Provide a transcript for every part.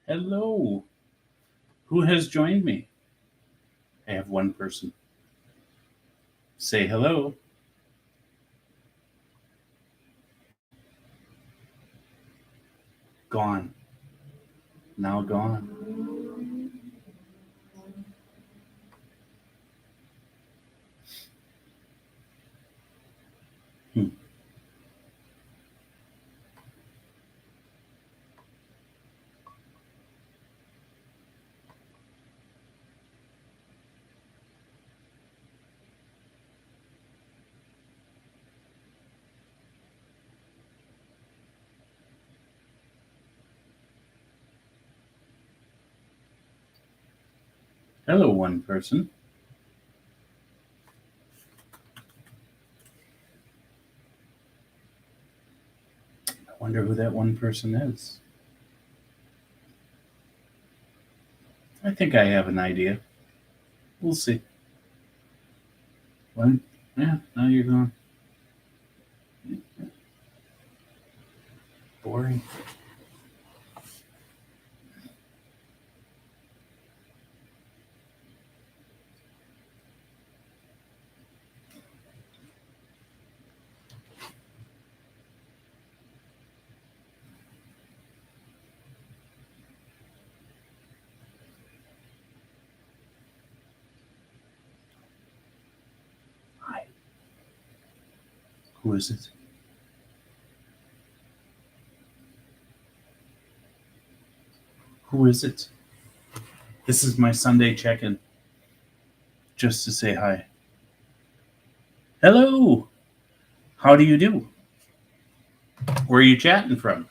Hello. Who has joined me? I have one person. Say hello. Gone. Now gone. Hmm. Hello, one person. I wonder who that one person is. I think I have an idea. We'll see. What? Yeah, now you're gone. Boring. Hi. Who is it? Who is it? This is my Sunday check-in. Just to say hi. Hello. How do you do? Where are you chatting from?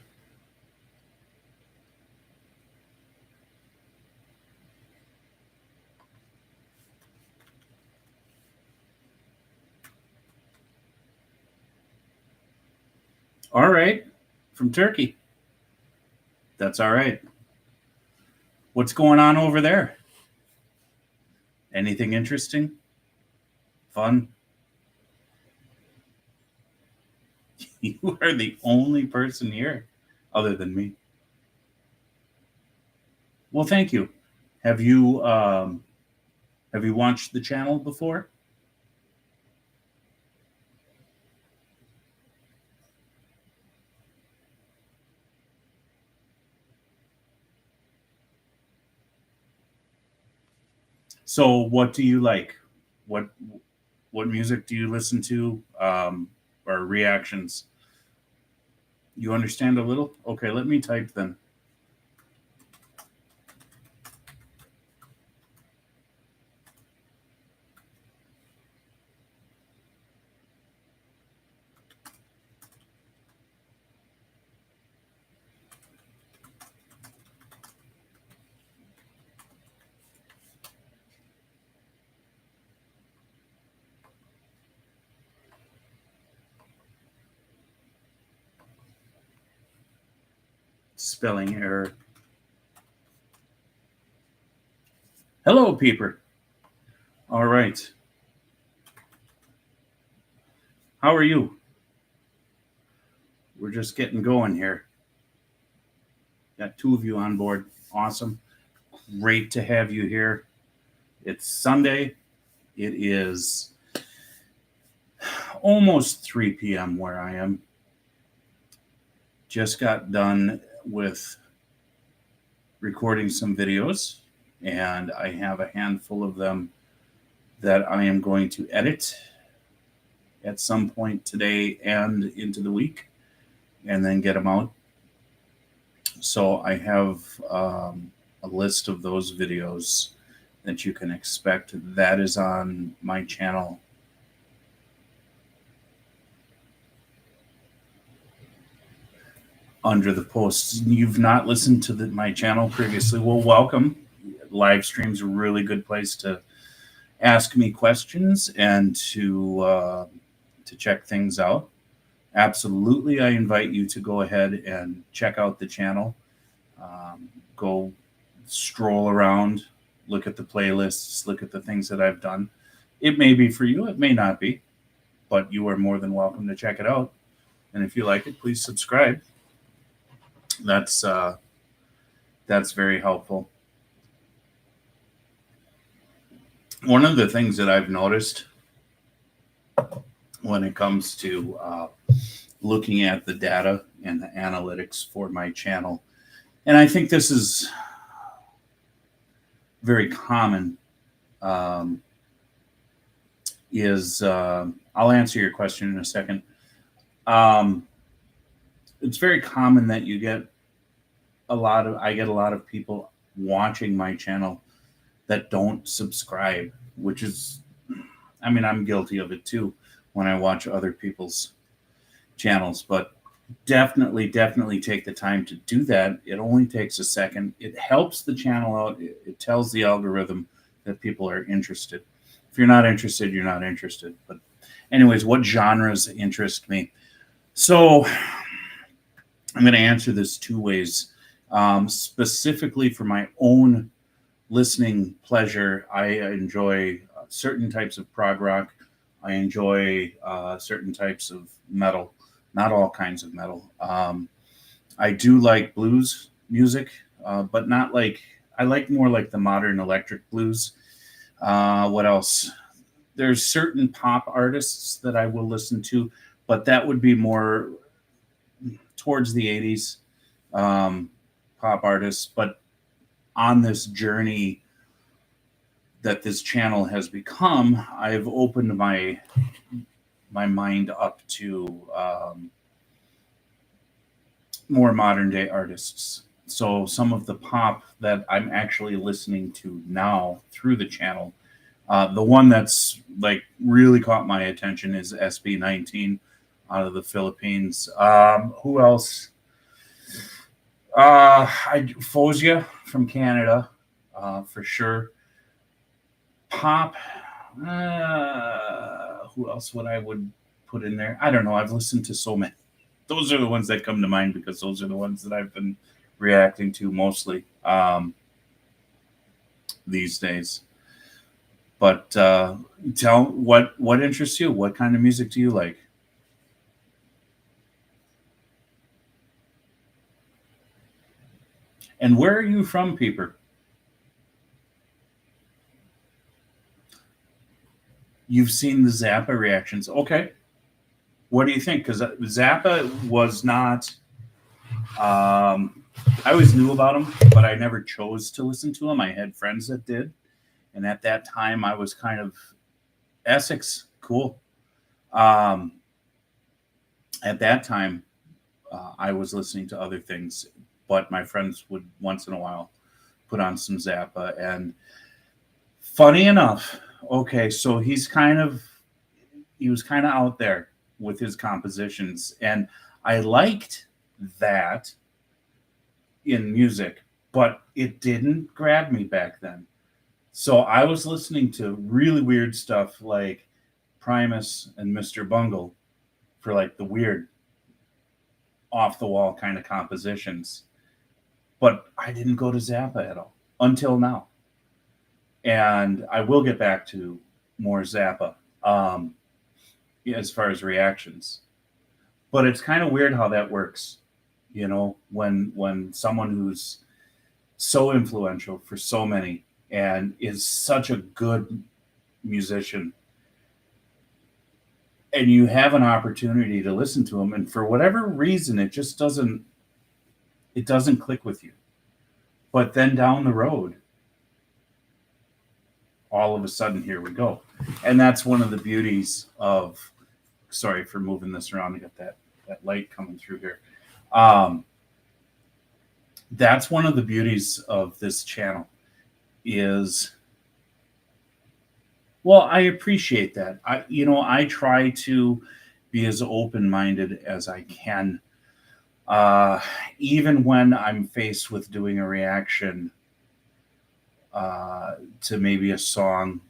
All right. From Turkey. That's all right. What's going on over there? Anything interesting? Fun? You are the only person here other than me. Well, thank you. Have you watched the channel before? So, what do you like? What what music do you listen to? Or reactions? You understand a little? Okay, let me type then. Spelling error. Hello, Peeper. All right. How are you? We're just getting going here. Got two of you on board. Awesome. Great to have you here. It's Sunday. It is almost 3 p.m. where I am. Just got done with recording some videos, and I have a handful of them that I am going to edit at some point today and into the week, and then get them out. So I have a list of those videos that you can expect. That is on my channel. Under the posts. You've not listened to my channel previously, well, welcome. Live streams are a really good place to ask me questions and to check things out. Absolutely, I invite you to go ahead and check out the channel. Go stroll around, look at the playlists, look at the things that I've done. It may be for you, it may not be, but you are more than welcome to check it out. And if you like it, please subscribe. That's That's very helpful. One of the things that I've noticed when it comes to looking at the data and the analytics for my channel, and I think this is very common, um, is I'll answer your question in a second. Um, it's very common that you get I get a lot of people watching my channel that don't subscribe, which is, I mean, I'm guilty of it too when I watch other people's channels, but definitely take the time to do that. It only takes a second. It helps the channel out. It tells the algorithm that people are interested. If you're not interested, you're not interested. But anyways, what genres interest me? So I'm going to answer this two ways. Specifically for my own listening pleasure, I enjoy certain types of prog rock. I enjoy certain types of metal, not all kinds of metal. I do like blues music, but not like, I like more like the modern electric blues. What else? There's certain pop artists that I will listen to, but that would be more towards the 80s. Pop artists, but on this journey that this channel has become, I've opened my mind up to more modern day artists. So some of the pop that I'm actually listening to now through the channel, the one that's like really caught my attention is SB19 out of the Philippines. Who else? Fosia from Canada, for sure. Pop. Who else would I would put in there? I don't know. I've listened to so many. Those are the ones that come to mind because those are the ones that I've been reacting to mostly these days. But tell what interests you. What kind of music do you like? And where are you from, Peeper? You've seen the Zappa reactions. Okay. What do you think? Because Zappa was not, I always knew about him, but I never chose to listen to him. I had friends that did. And at that time, I was kind of, Essex, cool. At that time, I was listening to other things, but my friends would once in a while put on some Zappa. And funny enough, okay, so he was kind of out there with his compositions, and I liked that in music, but it didn't grab me back then. So I was listening to really weird stuff like Primus and Mr. Bungle for like the weird off the wall kind of compositions. But I didn't go to Zappa at all until now. And I will get back to more Zappa as far as reactions. But it's kind of weird how that works, when someone who's so influential for so many and is such a good musician, and you have an opportunity to listen to him, and for whatever reason it just doesn't click with you. But then down the road, all of a sudden, here we go. And that's one of the beauties of, sorry for moving this around to get that light coming through here. That's one of the beauties of this channel is, well, I appreciate that. I try to be as open-minded as I can. Even when I'm faced with doing a reaction to maybe a song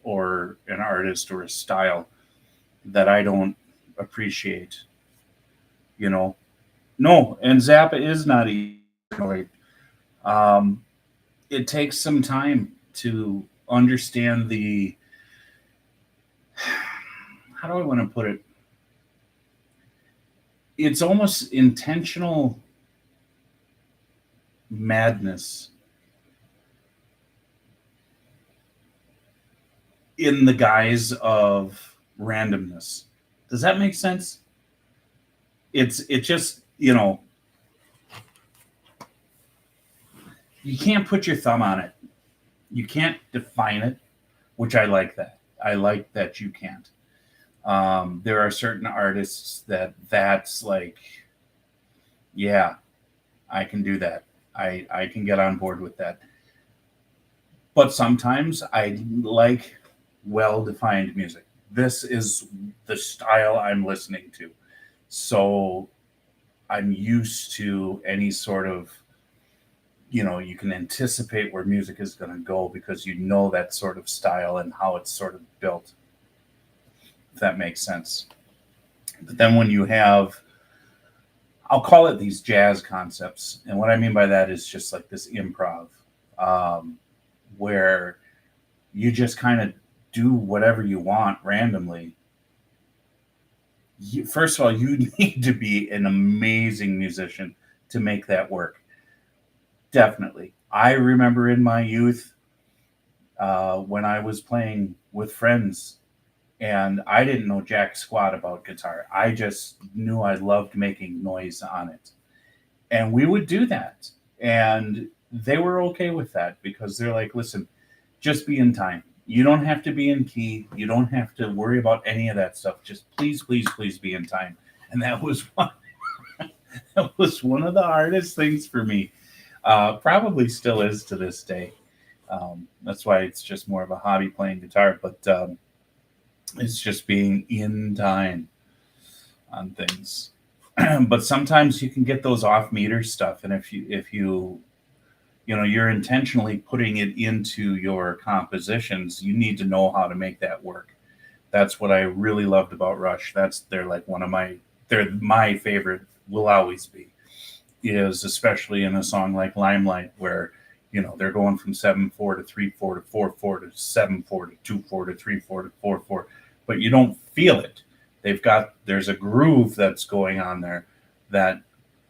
or an artist or a style that I don't appreciate, No, and Zappa is not easy. It takes some time to understand how do I want to put it? It's almost intentional madness in the guise of randomness. Does that make sense? It just, you can't put your thumb on it. You can't define it, which I like that. I like that you can't. There are certain artists that's like, yeah, I can do that. I can get on board with that. But sometimes I like well-defined music. This is the style I'm listening to. So I'm used to any sort of, you can anticipate where music is going to go because you know that sort of style and how it's sort of built, if that makes sense. But then when you have, I'll call it these jazz concepts. And what I mean by that is just like this improv, where you just kind of do whatever you want randomly. First of all, you need to be an amazing musician to make that work. Definitely. I remember in my youth when I was playing with friends and I didn't know jack squat about guitar. I just knew I loved making noise on it. And we would do that. And they were okay with that because they're like, listen, just be in time. You don't have to be in key. You don't have to worry about any of that stuff. Just please, please, please be in time. And that was one of the hardest things for me. Probably still is to this day. That's why it's just more of a hobby playing guitar, but it's just being in time on things. But sometimes you can get those off meter stuff, and if you're intentionally putting it into your compositions, you need to know how to make that work. That's what I really loved about Rush. They're my favorite, will always be, is especially in a song like Limelight, where they're going from 7/4 to 3/4 to 4/4 to 7/4 to 2/4 to 3/4 to 4/4, but you don't feel it. There's a groove that's going on there that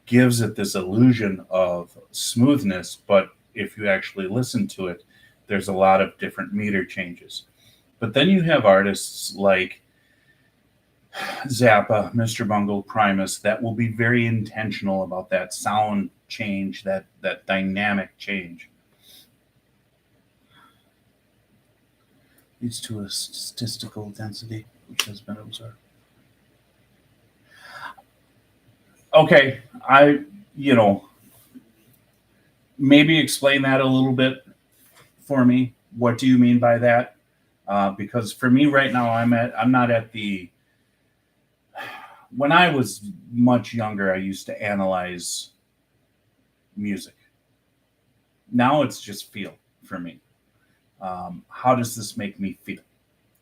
gives it this illusion of smoothness, but if you actually listen to it, there's a lot of different meter changes. But then you have artists like Zappa, Mr. Bungle, Primus that will be very intentional about that sound change, that dynamic change. Leads to a statistical density which has been observed. Okay, maybe explain that a little bit for me. What do you mean by that? Because for me right now, I'm not at the. When I was much younger, I used to analyze music. Now it's just feel for me. How does this make me feel?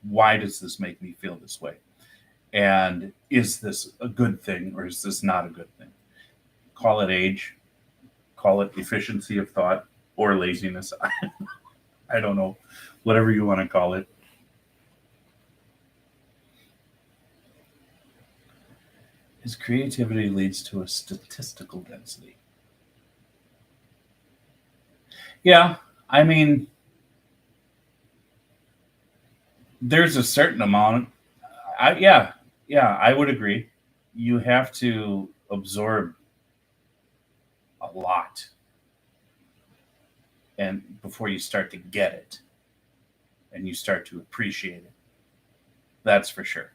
Why does this make me feel this way? And is this a good thing or is this not a good thing? Call it age, call it efficiency of thought or laziness. I don't know, whatever you want to call it. His creativity leads to a statistical density. Yeah, I mean, there's a certain amount. Yeah, I would agree. You have to absorb a lot, and before you start to get it, and you start to appreciate it. That's for sure.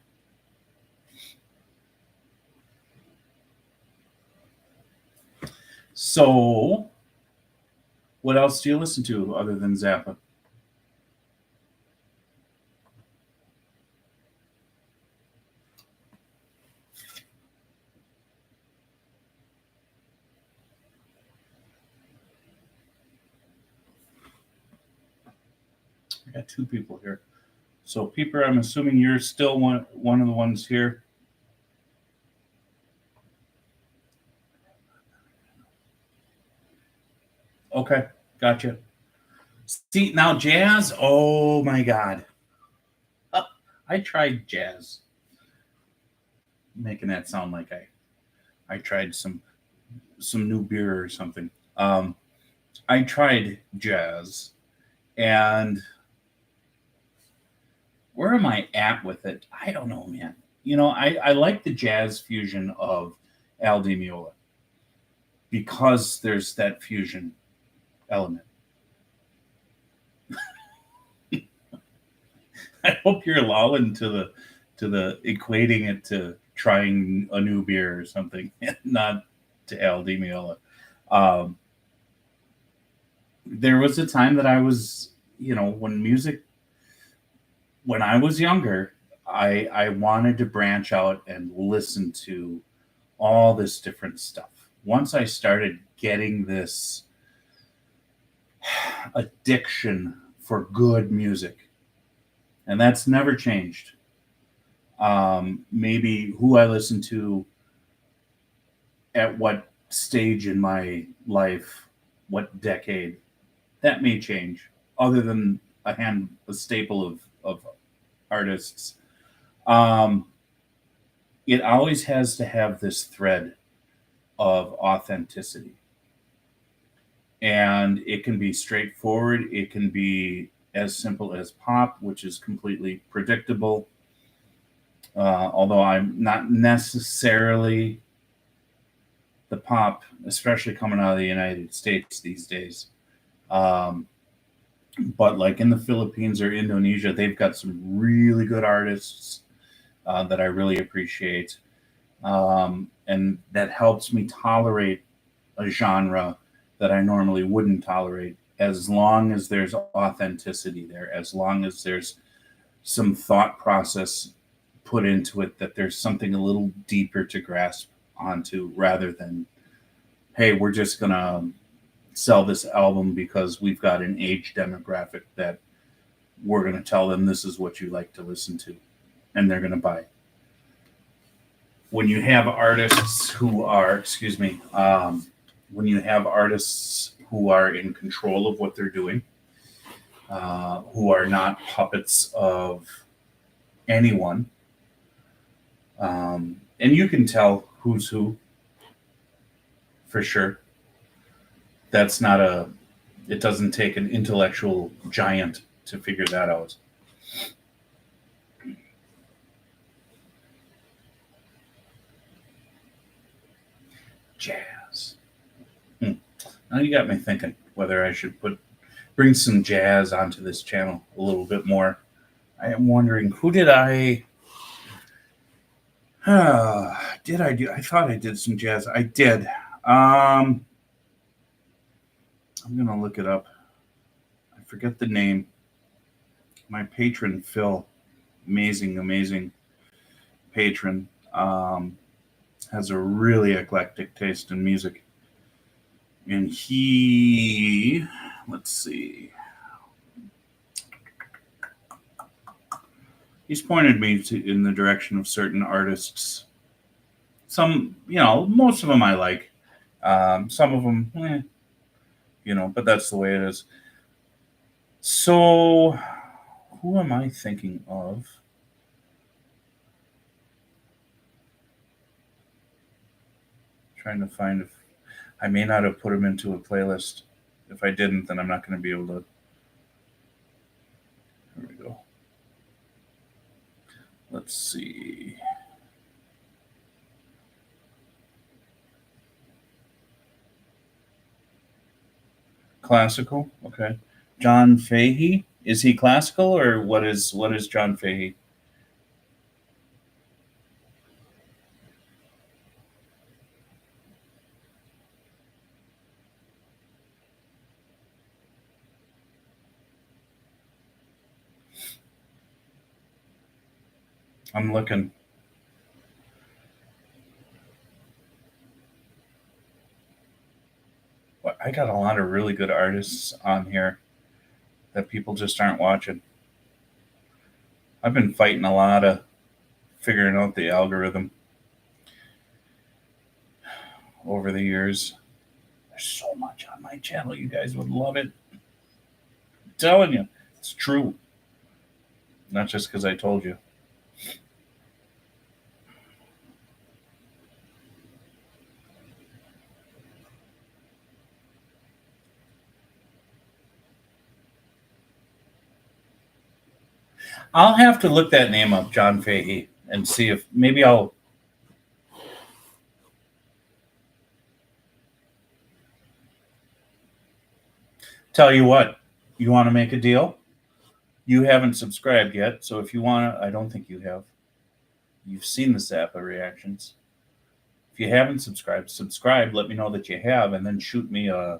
So, what else do you listen to other than Zappa? I got two people here. So, Peeper, I'm assuming you're still one of the ones here. Okay, gotcha. See, now jazz, oh my God. I tried jazz. Making that sound like I tried some new beer or something. I tried jazz, and where am I at with it? I don't know, man. I like the jazz fusion of Al Di Meola because there's that fusion element. I hope you're lolling to the equating it to trying a new beer or something, and not to Al Di Meola. Um, there was a time that I was, when I was younger, I wanted to branch out and listen to all this different stuff. Once I started getting this addiction for good music, and that's never changed. Maybe who I listen to at what stage in my life, what decade, that may change. Other than a staple of artists, um, it always has to have this thread of authenticity, and it can be straightforward. It can be as simple as pop, which is completely predictable. Although I'm not necessarily the pop, especially coming out of the United States these days. Um, but like in the Philippines or Indonesia, they've got some really good artists that I really appreciate. And that helps me tolerate a genre that I normally wouldn't tolerate, as long as there's authenticity there, as long as there's some thought process put into it, that there's something a little deeper to grasp onto, rather than, hey, we're just going to sell this album because we've got an age demographic that we're going to tell them this is what you like to listen to, and they're going to buy. When you have artists who are, when you have artists who are in control of what they're doing, who are not puppets of anyone, and you can tell who's who for sure. That's not it doesn't take an intellectual giant to figure that out. Jazz. Now you got me thinking whether I should bring some jazz onto this channel a little bit more. I am wondering, who did I did I do? I thought I did some jazz. I did. I'm gonna look it up. I forget the name. My patron Phil, amazing patron, has a really eclectic taste in music, and let's see, he's pointed me in the direction of certain artists. Some, most of them I like. Some of them, but that's the way it is. So, who am I thinking of? Trying to find if I may not have put him into a playlist. If I didn't, then I'm not going to be able to. Here we go. Let's see. Classical, okay. John Fahey, is he classical, or what is John Fahey? I'm looking. I got a lot of really good artists on here that people just aren't watching. I've been fighting a lot of figuring out the algorithm over the years. There's so much on my channel. You guys would love it. I'm telling you, it's true. Not just because I told you. I'll have to look that name up, John Fahey, and see if maybe I'll. Tell you what, you want to make a deal? You haven't subscribed yet, so if you want to, I don't think you have. You've seen the Zappa reactions. If you haven't subscribe, let me know that you have, and then shoot me a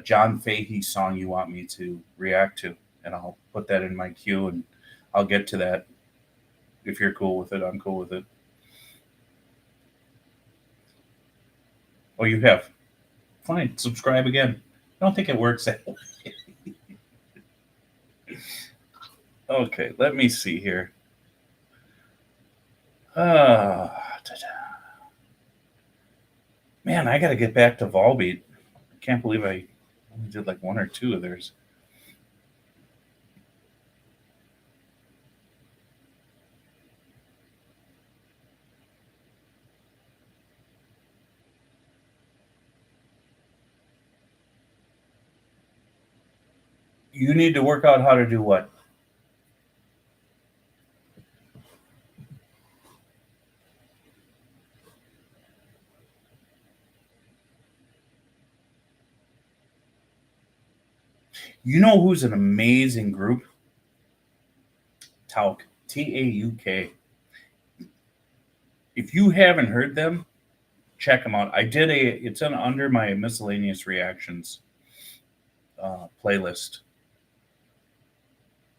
John Fahey song you want me to react to, and I'll put that in my queue, and I'll get to that. If you're cool with it, I'm cool with it. Oh, you have? Fine, subscribe again. I don't think it works that way. Okay, let me see here. Man, I got to get back to Volbeat. I can't believe I only did like one or two of theirs. You need to work out how to do what? You know who's an amazing group? Tauk. Tauk. If you haven't heard them, check them out. It's under my miscellaneous reactions playlist.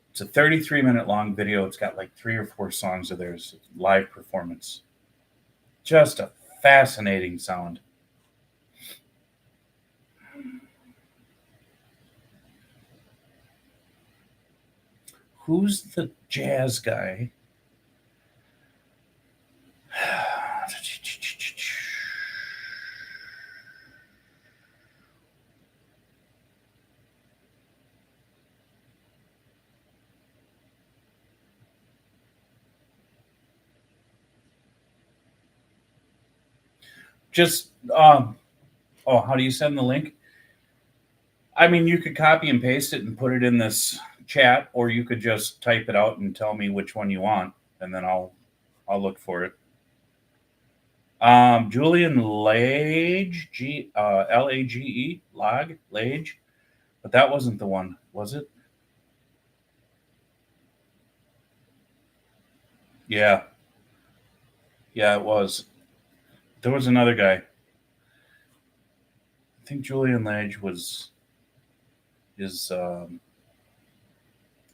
It's a 33-minute long video. It's got like 3 or 4 songs of theirs, live performance. Just a fascinating sound. Who's the jazz guy? Just how do you send the link? I mean, you could copy and paste it and put it in this chat, or you could just type it out and tell me which one you want, and then I'll look for it. Julian Lage, Lage, Lage, but that wasn't the one, was it? Yeah, it was. There was another guy. I think Julian Lage is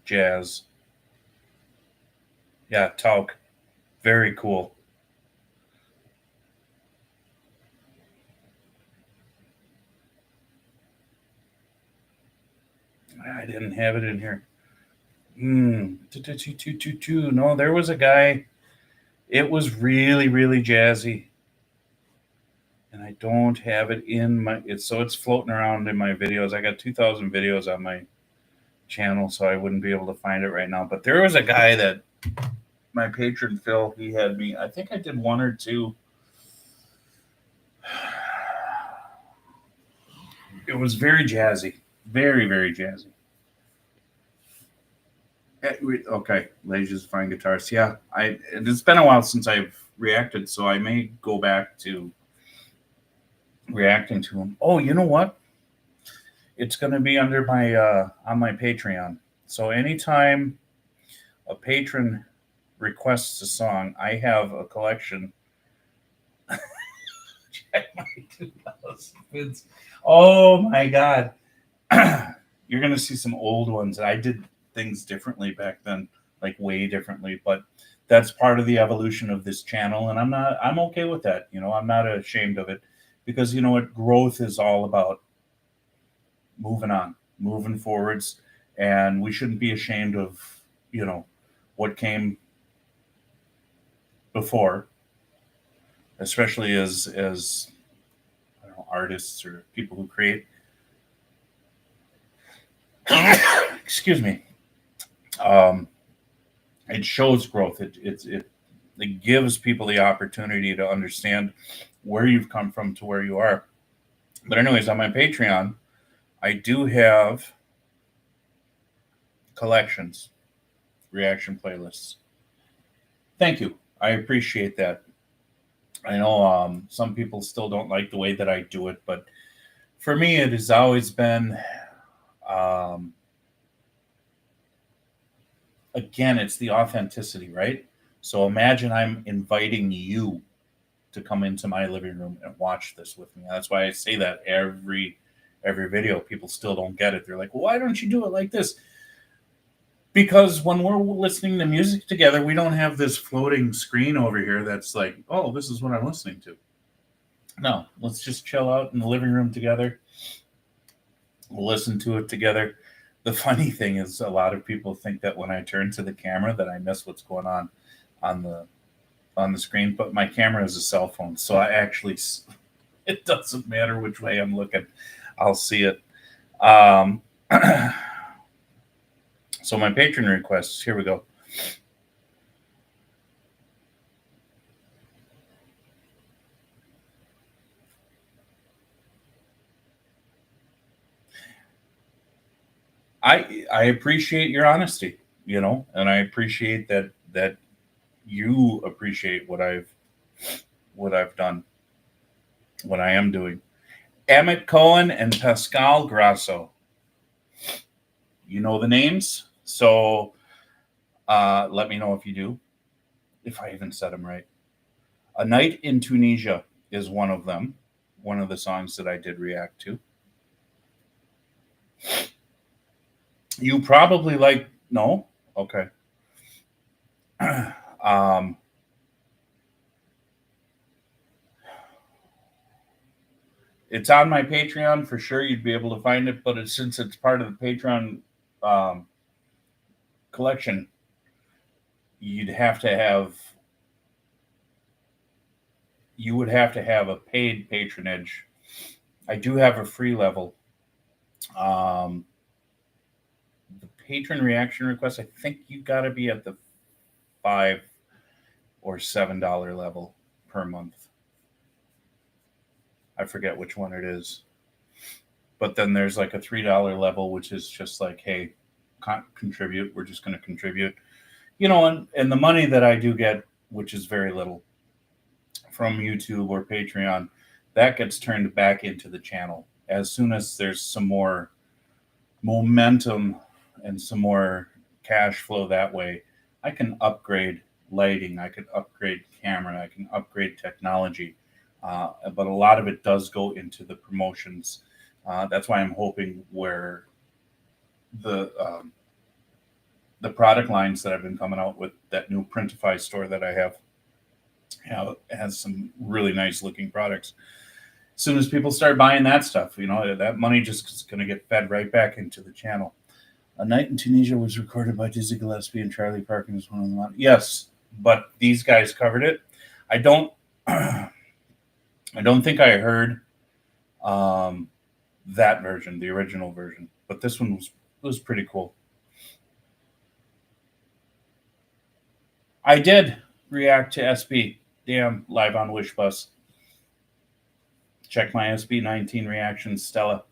jazz. Yeah, Tauk. Very cool. I didn't have it in here. No, there was a guy. It was really, really jazzy. And I don't have it in my. It's floating around in my videos. I got 2,000 videos on my channel, so I wouldn't be able to find it right now. But there was a guy that my patron Phil, he had me. I think I did 1 or 2. It was very jazzy, very, very jazzy. Okay, Lage's fine guitarist. Yeah, it's been a while since I've reacted, so I may go back to reacting to him. Oh, you know what? It's going to be under my on my Patreon. So anytime a patron requests a song, I have a collection. Check my 2000 vids. Oh my god. You're going to see some old ones. I did things differently back then, like way differently, but that's part of the evolution of this channel, and I'm okay with that. I'm not ashamed of it, because you know what, growth is all about moving on, moving forwards, and we shouldn't be ashamed of what came before, especially as I don't know, artists or people who create. Excuse me. It shows growth. It gives people the opportunity to understand where you've come from to where you are. But anyways, on my Patreon, I do have collections, reaction playlists. Thank you. I appreciate that. I know some people still don't like the way that I do it, but for me, it has always been, um, again, it's the authenticity, right? So imagine I'm inviting you to come into my living room and watch this with me. That's why I say that every video. People still don't get it. They're like, well, why don't you do it like this? Because when we're listening to music together, we don't have this floating screen over here that's like, oh, this is what I'm listening to. No, let's just chill out in the living room together. We'll listen to it together. The funny thing is, a lot of people think that when I turn to the camera that I miss what's going on the screen, but my camera is a cell phone, so I actually, it doesn't matter which way I'm looking, I'll see it. So my patron requests, here we go. I appreciate your honesty, and I appreciate that you appreciate what I've done, what I am doing. Emmett Cohen and Pascal Grasso. You know the names, so let me know if you do, if I even said them right. A Night in Tunisia is one of them, one of the songs that I did react to. You probably no? Okay. It's on my Patreon for sure. You'd be able to find it, but since it's part of the Patreon collection, you would have to have a paid patronage. I do have a free level. The patron reaction request, I think you got to be at the $5 or $7 level per month. I forget which one it is. But then there's like a $3 level, which is just like, hey, contribute. We're just going to contribute. And the money that I do get, which is very little, from YouTube or Patreon, that gets turned back into the channel. As soon as there's some more momentum and some more cash flow that way, I can upgrade lighting, I can upgrade camera, I can upgrade technology. But a lot of it does go into the promotions. That's why I'm hoping where the product lines that I've been coming out with, that new Printify store that I have has some really nice looking products. As soon as people start buying that stuff, that money just is going to get fed right back into the channel. A Night in Tunisia was recorded by Dizzy Gillespie and Charlie Parkin is one of them. Yes, but these guys covered it. I don't think I heard that version, the original version, but this one was pretty cool. I did react to SB. Damn, live on Wishbus. Check my SB19 reactions, Stella.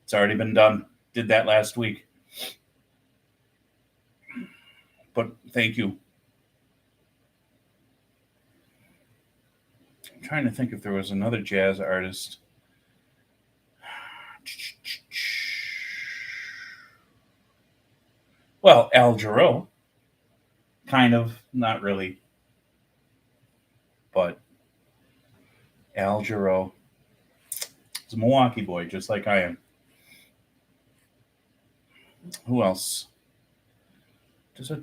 It's already been done. Did that last week. But thank you. I'm trying to think if there was another jazz artist. Well, Al Jarreau. Kind of, not really. But Al Jarreau. He's a Milwaukee boy, just like I am. Who else? I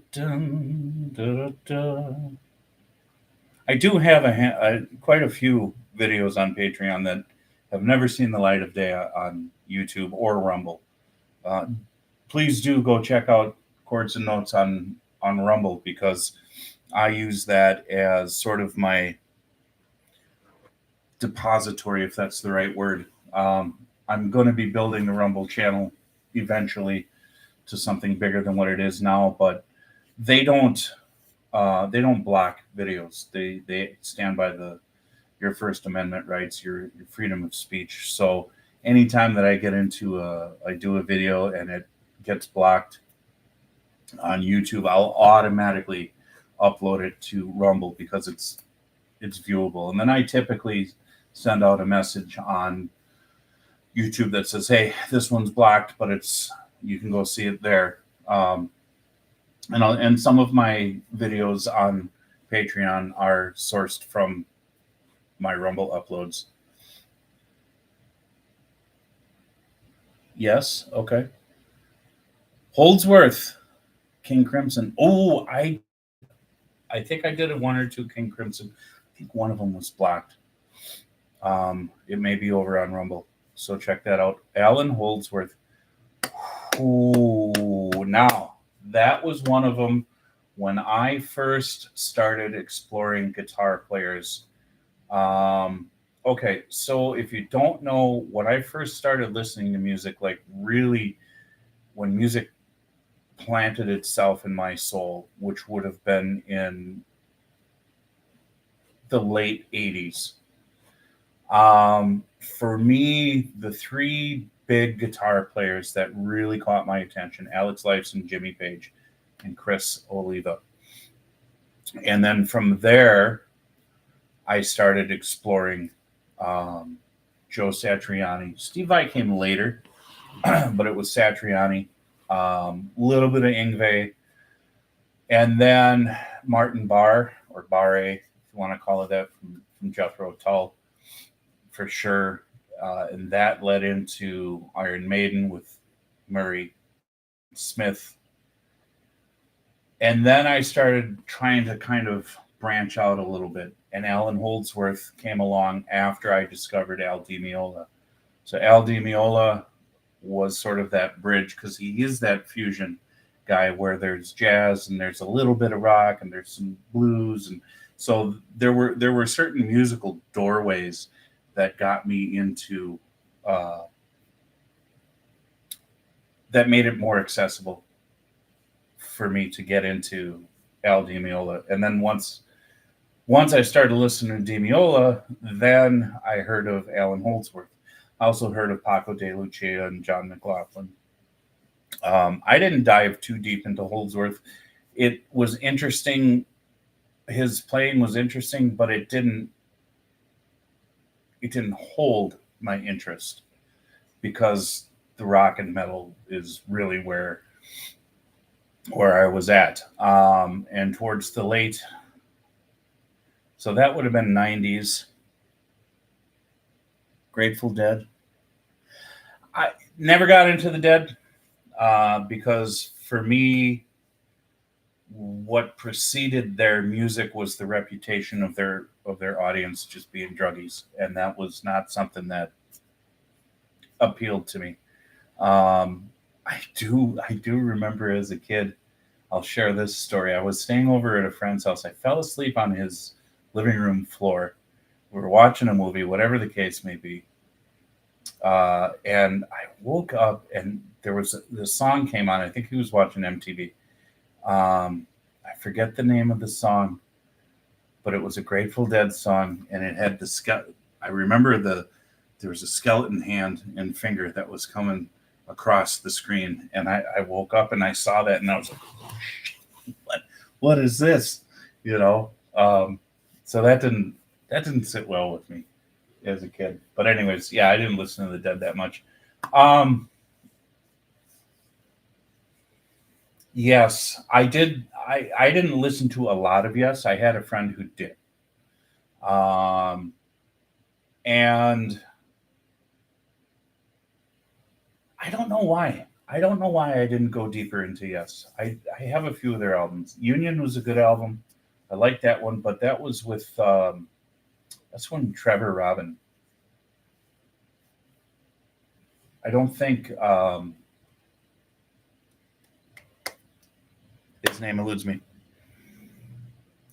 do have quite a few videos on Patreon that have never seen the light of day on YouTube or Rumble. Please do go check out Chords and Notes on Rumble, because I use that as sort of my depository, if that's the right word. I'm going to be building the Rumble channel eventually to something bigger than what it is now, but they don't block videos. They stand by your First Amendment rights, your freedom of speech. So anytime that I get into I do a video and it gets blocked, on YouTube, I'll automatically upload it to Rumble because it's viewable. And then I typically send out a message on YouTube that says, "Hey, this one's blocked, but you can go see it there." And some of my videos on Patreon are sourced from my Rumble uploads. Yes, okay. Holdsworth, King Crimson. Oh, I think I did a one or two King Crimson. I think one of them was blocked. It may be over on Rumble, so check that out. Alan Holdsworth. Ooh, now that was one of them when I first started exploring guitar players. Okay, so if you don't know, when I first started listening to music, like really when music planted itself in my soul, which would have been in the late 80s. For me, the three big guitar players that really caught my attention, Alex Lifeson, Jimmy Page, and Chris Oliva. And then from there, I started exploring Joe Satriani. Steve Vai came later, but it was Satriani, a little bit of Yngwie, and then Martin Barre, or Barre, if you want to call it that, from Jethro Tull, for sure. And that led into Iron Maiden with Murray Smith. And then I started trying to kind of branch out a little bit. And Alan Holdsworth came along after I discovered Al Di Meola. So Al Di Meola was sort of that bridge, because he is that fusion guy where there's jazz and there's a little bit of rock and there's some blues. And so there were certain musical doorways that got me into that made it more accessible for me to get into Al Di Meola. And then once I started listening to Di Meola, then I heard of Alan Holdsworth. I also heard of Paco de Lucia and John McLaughlin. I didn't dive too deep into Holdsworth. It was interesting. His playing was interesting, but it didn't hold my interest, because the rock and metal is really where I was at. And towards the late, so that would have been 90s. Grateful Dead. I never got into the Dead because for me, what preceded their music was the reputation of their audience just being druggies, and that was not something that appealed to me. I do remember as a kid. I'll share this story. I was staying over at a friend's house. I fell asleep on his living room floor. We were watching a movie, whatever the case may be. And I woke up and the song came on. I think he was watching MTV. I forget the name of the song, but it was a Grateful Dead song, and it had I remember there was a skeleton hand and finger that was coming across the screen, and I woke up and I saw that, and I was like, oh, shit, what is this? So that didn't sit well with me as a kid. But anyways, yeah, I didn't listen to the Dead that much. Yes, I did. I didn't listen to a lot of Yes. I had a friend who did. And I don't know why. I don't know why I didn't go deeper into Yes. I have a few of their albums. Union was a good album. I like that one, but that was with that's when Trevor Rabin. I don't think his name eludes me.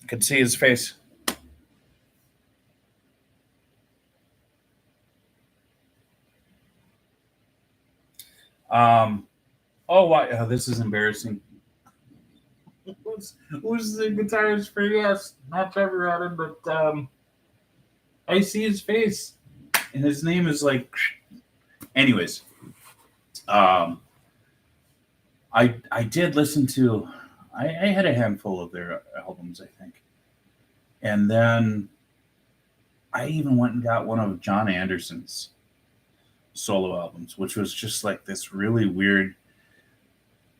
I could see his face. Oh, why? Oh, this is embarrassing. Who's the guitarist for Yes? Not Trevor Rabin, but I see his face, and his name is like. Anyways, I did listen to. I had a handful of their albums, I think, and then I even went and got one of John Anderson's solo albums, which was just like this really weird,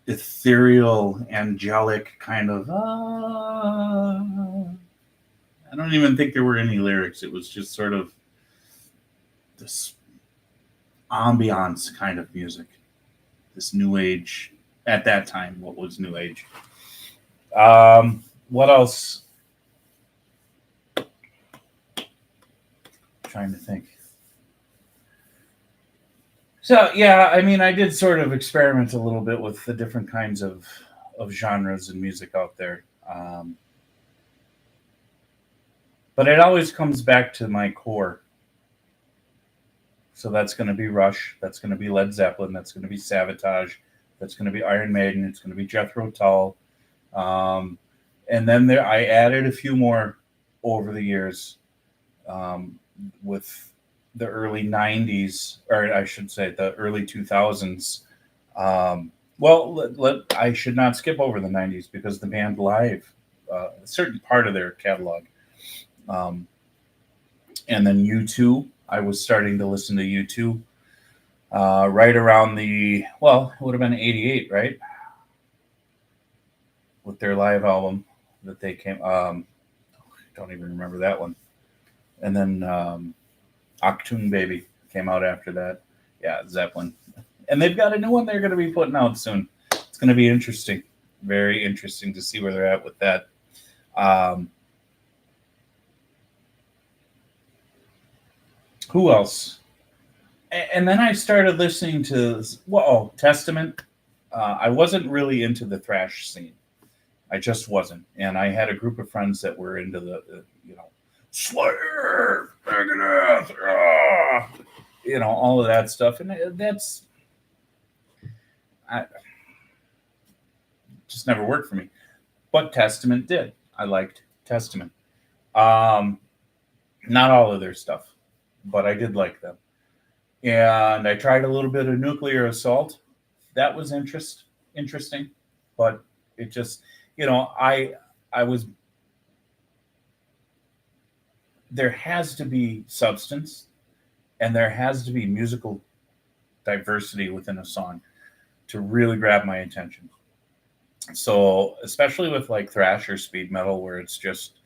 ethereal, angelic kind of. I don't even think there were any lyrics. It was just sort of this ambiance kind of music, this new age at that time. What was new age? What else? Trying to think. So yeah, I mean, I did sort of experiment a little bit with the different kinds of genres and music out there. But it always comes back to my core. So that's going to be Rush. That's going to be Led Zeppelin. That's going to be Savatage. That's going to be Iron Maiden. It's going to be Jethro Tull. And then I added a few more over the years with the early 90s, or I should say the early 2000s. I should not skip over the 90s because the band Live, a certain part of their catalog. And then U2, I was starting to listen to U2 right around it would have been 88, right? With their live album that they came, don't even remember that one. And then Achtung Baby came out after that. Yeah, Zeppelin. And they've got a new one they're going to be putting out soon. It's going to be interesting. Very interesting to see where they're at with that. Who else? And then I started listening to, Testament. I wasn't really into the thrash scene. I just wasn't. And I had a group of friends that were into the Slayer, Megadeth, all of that stuff. And that's just never worked for me. But Testament did. I liked Testament. Not all of their stuff, but I did like them. And I tried a little bit of Nuclear Assault. That was interesting, but it just, I was. There has to be substance, and there has to be musical diversity within a song to really grab my attention. So, especially with like thrash or speed metal, where it's just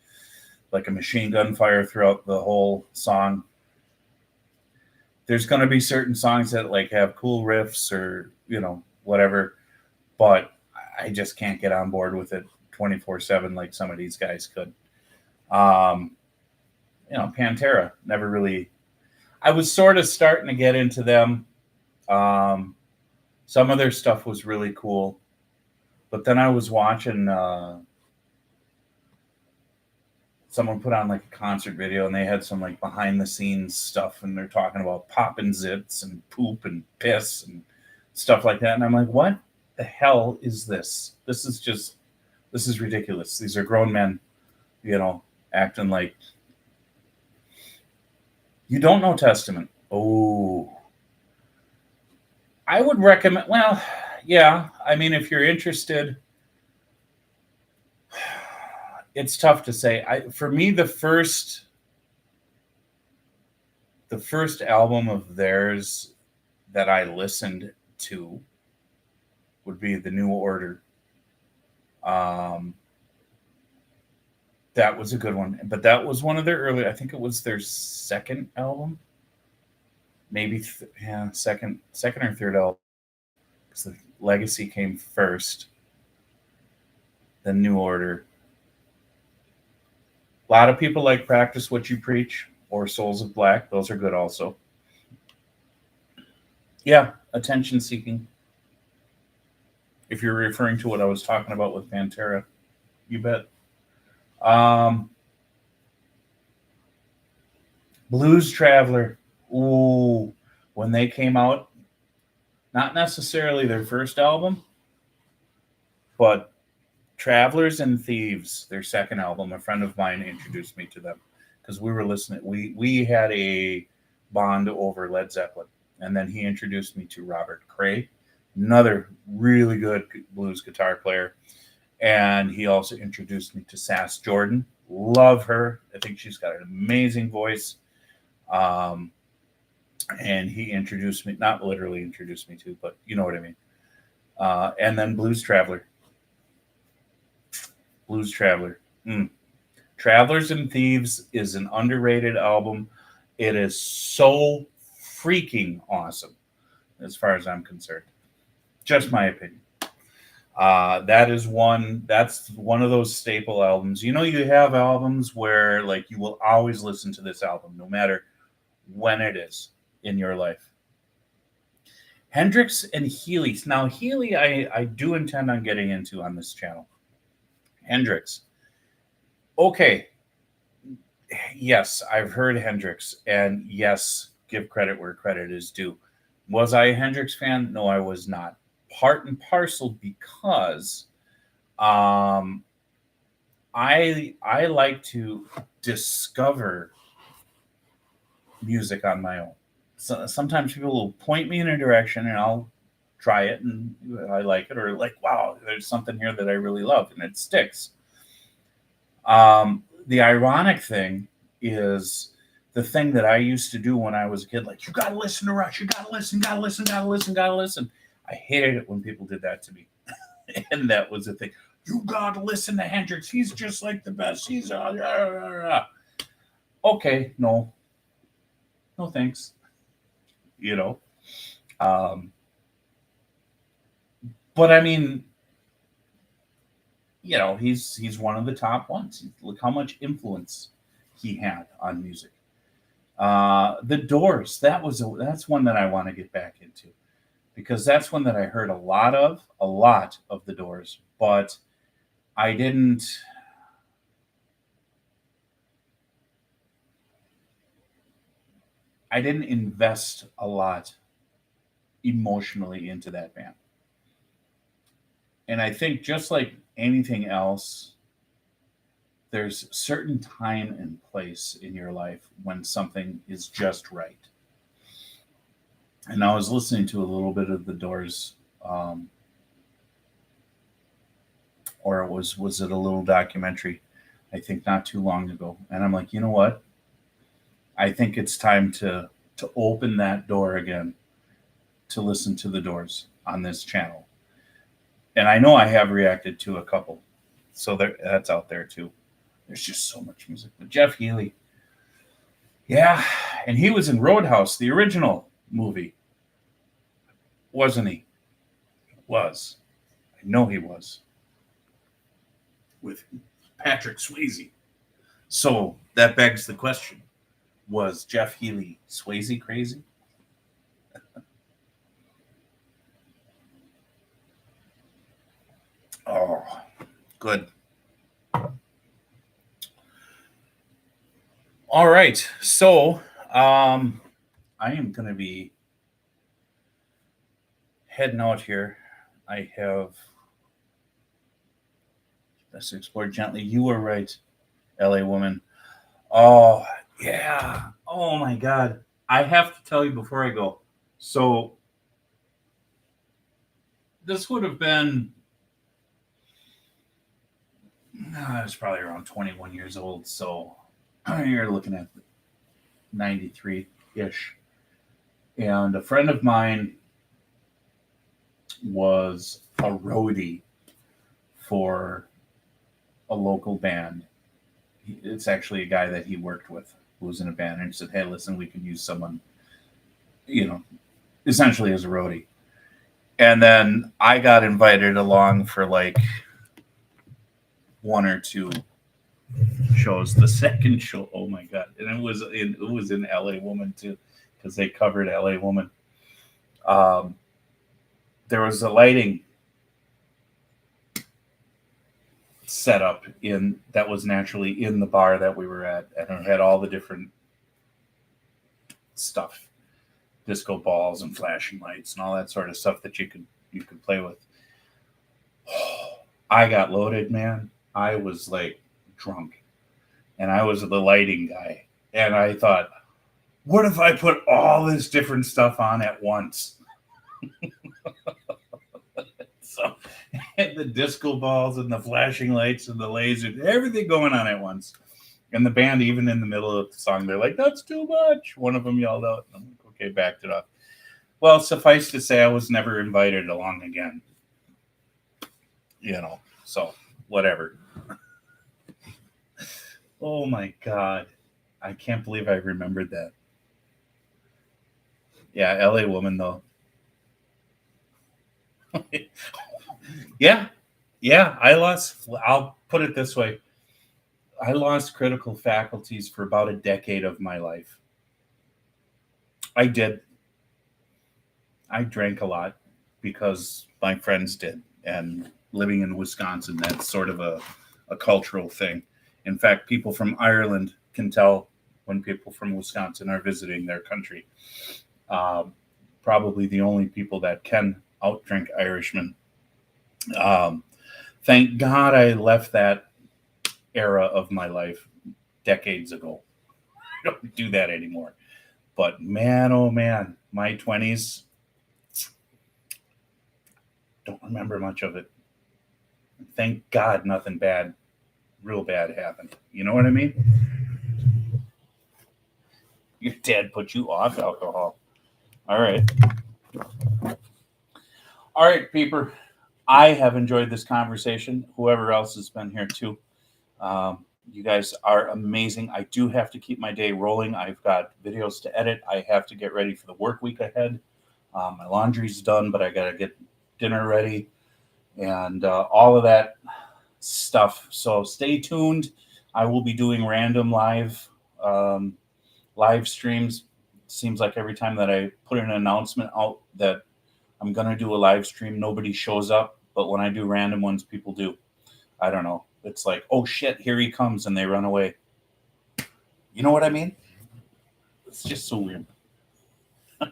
like a machine gun fire throughout the whole song. There's going to be certain songs that like have cool riffs or, whatever, but I just can't get on board with it 24/7 like some of these guys could. Pantera never really. I was sort of starting to get into them. Some of their stuff was really cool, but then I was watching someone put on like a concert video, and they had some like behind the scenes stuff, and they're talking about popping zits and poop and piss and stuff like that, and I'm like, what the hell is this? This is ridiculous. These are grown men, acting like. You don't know Testament. Oh. I would recommend, yeah. I mean, if you're interested, it's tough to say. For me, the first album of theirs that I listened to would be The New Order. That was a good one, but that was one of their early. I think it was their second album, maybe second or third album. Because the Legacy came first, then New Order. A lot of people like Practice What You Preach or Souls of Black. Those are good also. Yeah, Attention Seeking. If you're referring to what I was talking about with Pantera, you bet. Blues Traveler. Ooh, when they came out, not necessarily their first album, but Travelers and Thieves, their second album. A friend of mine introduced me to them because we were listening. We had a bond over Led Zeppelin, and then he introduced me to Robert Cray, another really good blues guitar player. And he also introduced me to Sass Jordan. Love her. I think she's got an amazing voice. And he introduced me, not literally introduced me to, but you know what I mean. And then Blues Traveler. Blues Traveler. Travelers and Thieves is an underrated album. It is so freaking awesome, as far as I'm concerned. Just my opinion. That's one of those staple albums. You know, you have albums where like you will always listen to this album, no matter when it is in your life. Hendrix and Healy. Now, Healy, I do intend on getting into on this channel. Hendrix. Okay. Yes, I've heard Hendrix, and yes, give credit where credit is due. Was I a Hendrix fan? No, I was not. Part and parcel because I like to discover music on my own. So sometimes people will point me in a direction and I'll try it and I like it, or like, wow, there's something here that I really love and it sticks. The ironic thing is the thing that I used to do when I was a kid, like, you got to listen to Rush, you got to listen. I hated it when people did that to me. And that was the thing. You got to listen to Hendrix. He's just like the best. He's okay. No, thanks. You know, but I mean, you know, he's one of the top ones. Look how much influence he had on music. The Doors. That's one that I want to get back into, because that's one that I heard a lot of the Doors, but I didn't invest a lot emotionally into that band. And I think just like anything else, there's certain time and place in your life when something is just right. And I was listening to a little bit of the Doors, or was it a little documentary, I think not too long ago. And I'm like, you know what? I think it's time to open that door again to listen to the Doors on this channel. And I know I have reacted to a couple, so that's out there too. There's just so much music. But Jeff Healey, yeah, and he was in Roadhouse, the original movie, wasn't he? Was. I know he was. With Patrick Swayze. So that begs the question, was Jeff Healey Swayze crazy? Oh, good. All right. So I am going to be heading out here. I have Let's Explore Gently. You were right, LA Woman. Oh, yeah. Oh, my God. I have to tell you before I go. So this would have been, I was probably around 21 years old. So you're looking at 93-ish. And a friend of mine was a roadie for a local band. It's actually a guy that he worked with who was in a band, and he said, hey, listen, we can use someone, essentially as a roadie. And then I got invited along for like one or two shows. The second show, oh my God. And it was in LA Woman too, because they covered LA Woman. There was a lighting setup that was naturally in the bar that we were at, and it had all the different stuff, disco balls and flashing lights and all that sort of stuff that you could play with. I got loaded, man. I was like drunk, and I was the lighting guy, and I thought, what if I put all this different stuff on at once? So, and the disco balls and the flashing lights and the lasers, everything going on at once. And the band, even in the middle of the song, they're like, "That's too much." One of them yelled out. And I'm like, okay, backed it up. Well, suffice to say, I was never invited along again. So whatever. Oh my God. I can't believe I remembered that. Yeah, LA woman, though. Yeah. I'll put it this way. I lost critical faculties for about a decade of my life. I did. I drank a lot because my friends did. And living in Wisconsin, that's sort of a cultural thing. In fact, people from Ireland can tell when people from Wisconsin are visiting their country. Probably the only people that can outdrink Irishmen. Thank God I left that era of my life decades ago. I don't do that anymore. But man, oh man, my 20s, don't remember much of it. Thank God nothing bad, real bad happened. You know what I mean? Your dad put you off alcohol. All right. All right, Peeper. I have enjoyed this conversation. Whoever else has been here too. You guys are amazing. I do have to keep my day rolling. I've got videos to edit. I have to get ready for the work week ahead. My laundry's done, but I got to get dinner ready and all of that stuff. So stay tuned. I will be doing random live streams. Seems like every time that I put an announcement out that I'm going to do a live stream, nobody shows up. But when I do random ones, people do. I don't know. It's like, oh shit, here he comes, and they run away. You know what I mean? It's just so weird. All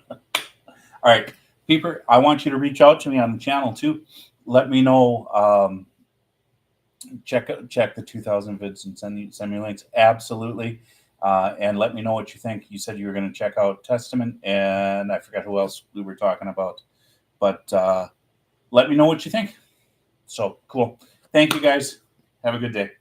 right, Peeper, I want you to reach out to me on the channel too. Let me know. Check the 2000 vids and send me links. Absolutely. And let me know what you think. You said you were going to check out Testament, and I forgot who else we were talking about. But let me know what you think. So cool. Thank you, guys. Have a good day.